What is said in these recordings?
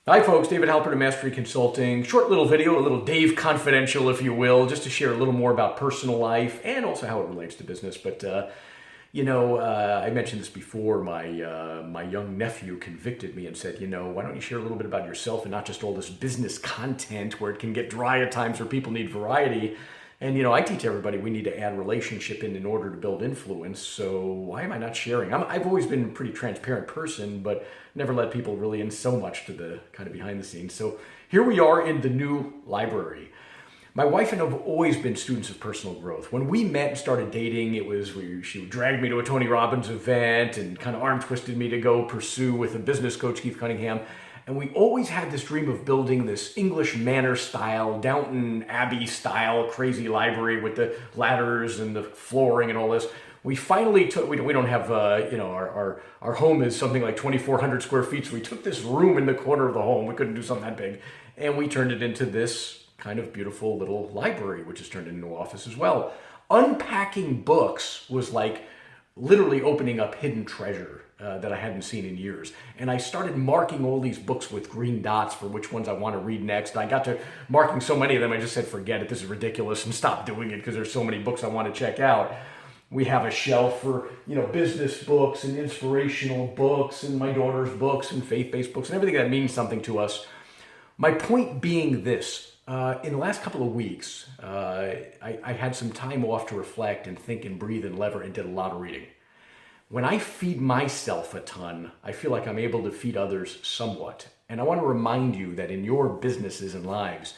Hi folks, David Halpert of Mastery Consulting. Short little video, a little Dave confidential if you will, just to share a little more about personal life and also how it relates to business. But I mentioned this before, my young nephew convicted me and said, why don't you share a little bit about yourself and not just all this business content where it can get dry at times where people need variety. And I teach everybody we need to add relationship in order to build influence. So why am I not sharing? I've always been a pretty transparent person, but never let people really in so much to the kind of behind the scenes. So here we are in the new library. My wife and I have always been students of personal growth. When we met and started dating, she would drag me to a Tony Robbins event and kind of arm twisted me to go pursue with a business coach, Keith Cunningham. And we always had this dream of building this English manor style, Downton Abbey style, crazy library with the ladders and the flooring and all this. We finally took, we don't have, our home is something like 2,400 square feet. So we took this room in the corner of the home. We couldn't do something that big. And we turned it into this kind of beautiful little library, which has turned into an office as well. Unpacking Books was like literally opening up hidden treasure that I hadn't seen in years. And I started marking all these books with green dots for which ones I want to read next. And I got to marking so many of them, I just said, forget it, this is ridiculous, and stopped doing it because there's so many books I want to check out. We have a shelf for, business books and inspirational books and my daughter's books and faith-based books and everything that means something to us. My point being this, in the last couple of weeks, I had some time off to reflect and think and breathe and lever and did a lot of reading. When I feed myself a ton, I feel like I'm able to feed others somewhat. And I want to remind you that in your businesses and lives,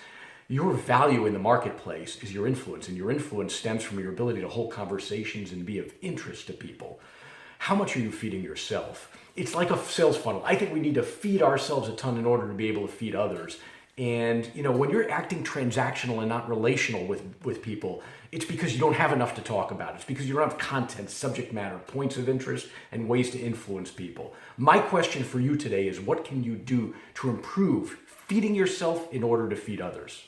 your value in the marketplace is your influence, and your influence stems from your ability to hold conversations and be of interest to people. How much are you feeding yourself? It's like a sales funnel. I think we need to feed ourselves a ton in order to be able to feed others. And, when you're acting transactional and not relational with people, it's because you don't have enough to talk about. It's because you don't have content, subject matter, points of interest, and ways to influence people. My question for you today is, what can you do to improve feeding yourself in order to feed others?